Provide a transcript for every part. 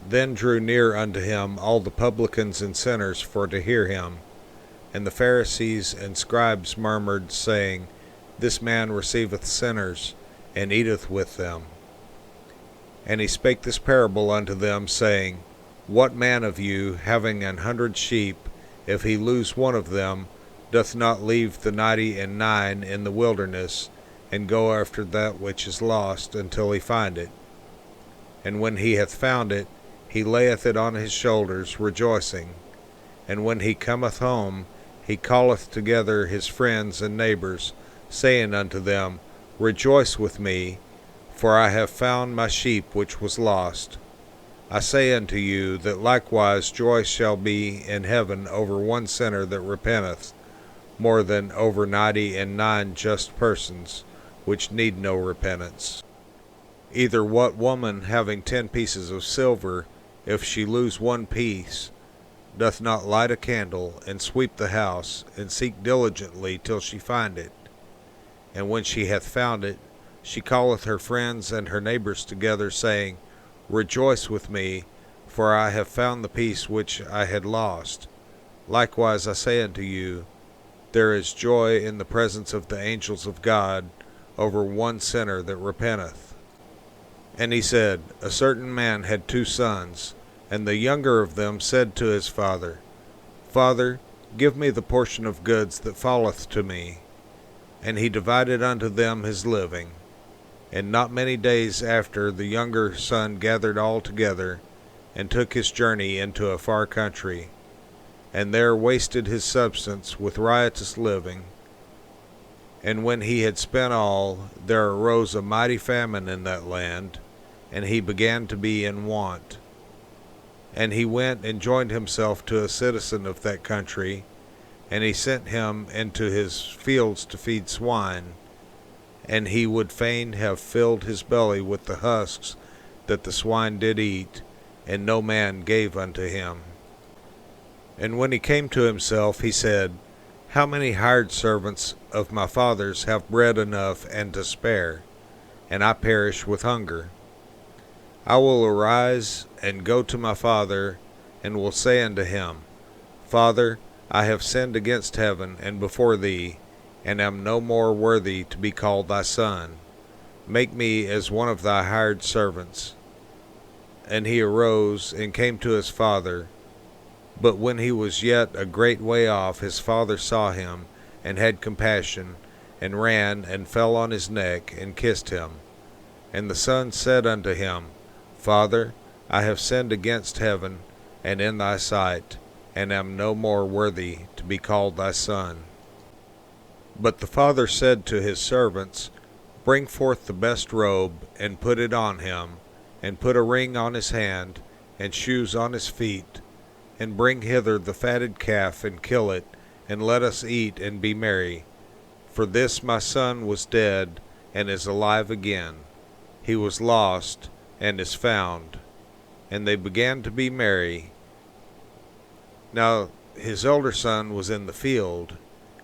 Then drew near unto him all the publicans and sinners for to hear him. And the Pharisees and scribes murmured, saying, This man receiveth sinners, and eateth with them. And he spake this parable unto them, saying, What man of you, having 100 sheep, if he lose one of them, doth not leave the 99 in the wilderness, and go after that which is lost, until he find it? And when he hath found it, he layeth it on his shoulders, rejoicing. And when he cometh home, he calleth together his friends and neighbors, saying unto them, Rejoice with me, for I have found my sheep which was lost. I say unto you, that likewise joy shall be in heaven over one sinner that repenteth, more than over 99 just persons, which need no repentance. Either what woman having 10 pieces of silver, if she lose one piece, doth not light a candle, and sweep the house, and seek diligently till she find it? And when she hath found it, she calleth her friends and her neighbors together, saying, Rejoice with me, for I have found the piece which I had lost. Likewise I say unto you, there is joy in the presence of the angels of God over one sinner that repenteth. And he said, A certain man had 2 sons, and the younger of them said to his father, Father, give me the portion of goods that falleth to me. And he divided unto them his living. And not many days after, the younger son gathered all together, and took his journey into a far country, and there wasted his substance with riotous living. And when he had spent all, there arose a mighty famine in that land, and he began to be in want. And he went and joined himself to a citizen of that country, and he sent him into his fields to feed swine. And he would fain have filled his belly with the husks that the swine did eat, and no man gave unto him. And when he came to himself, he said, How many hired servants of my father's have bread enough and to spare, and I perish with hunger? I will arise and go to my father, and will say unto him, Father, I have sinned against heaven and before thee, and am no more worthy to be called thy son. Make me as one of thy hired servants. And he arose and came to his father. But when he was yet a great way off, his father saw him, and had compassion, and ran, and fell on his neck, and kissed him. And the son said unto him, Father, I have sinned against heaven, and in thy sight, and am no more worthy to be called thy son. But the father said to his servants, Bring forth the best robe, and put it on him, and put a ring on his hand, and shoes on his feet, and bring hither the fatted calf, and kill it, and let us eat and be merry. For this my son was dead, and is alive again. He was lost, and is found. And they began to be merry. Now his elder son was in the field,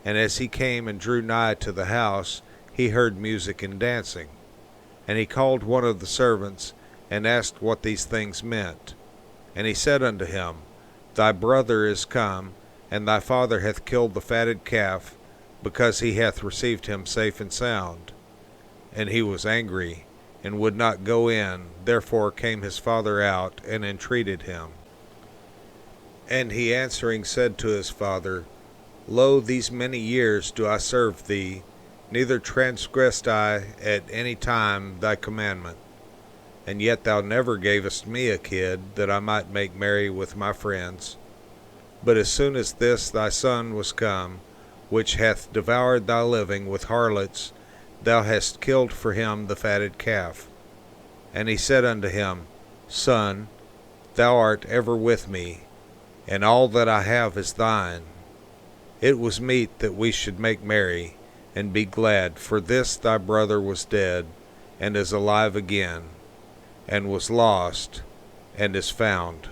and as he came and drew nigh to the house, he heard music and dancing. And he called one of the servants, and asked what these things meant. And he said unto him, Thy brother is come, and thy father hath killed the fatted calf, because he hath received him safe and sound. And he was angry, and would not go in. Therefore came his father out, and entreated him. And he answering said to his father, Lo, these many years do I serve thee, neither transgressed I at any time thy commandment. And yet thou never gavest me a kid, that I might make merry with my friends. But as soon as this thy son was come, which hath devoured thy living with harlots, thou hast killed for him the fatted calf. And he said unto him, Son, thou art ever with me, and all that I have is thine. It was meet that we should make merry, and be glad, for this thy brother was dead, and is alive again, and was lost, and is found.